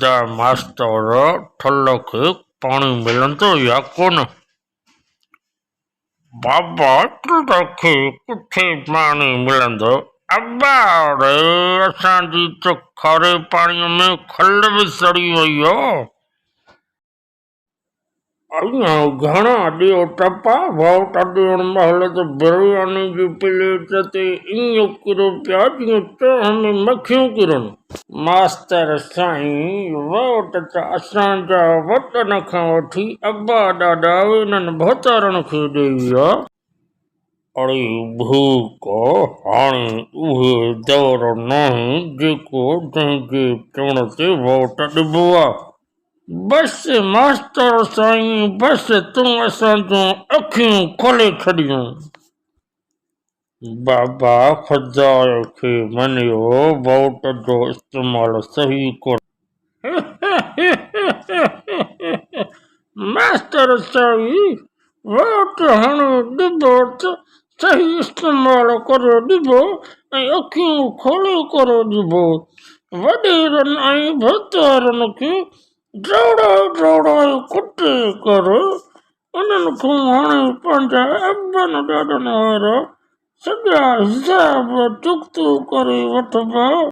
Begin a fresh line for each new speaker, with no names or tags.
The मास्तर ठल खे पाणी मिलंदो या कोन? बाबा ठल खे किथे पाणी मिलंदो? अब्बा रे असांजी त खारे पाणीअ में खल बि सड़ी वई हो। अञा घणा ॾियो टपा वोट ॾियण महिल त बिरयानी जी प्लेट ते ईअं किरो पिया जीअं चोह में मखियूं किरनि। मास्तर साईं, वोट त असांजा वॾनि खां वठी अब्बा ॾाॾा इन्हनि भोतारनि खे ॾेई विया। अड़े भूक, हाणे उहे दौर नाहे जेको जंहिंजे चवण ते वोट ॾिबो आहे। बस मास्तर साईं, बस तूं असांजूं अखियूं खोले छॾियूं। बाबा ख़ुदा खे मञियो, वोट जो इस्तेमालु सही कोन। मास्तर साईं, वोट हाणे ॾिबो त सही इस्तेमालु करे ॾिबो ऐं अखियूं खोले करे ॾिबो। वॾेरनि ऐं भोतारनि खे दौड़ाए कुटे करे उन्हनि खां हाणे पंहिंजा अॿनि ॾाॾनि वारा सॼा हिसाब चुक्तो करे वठिबा।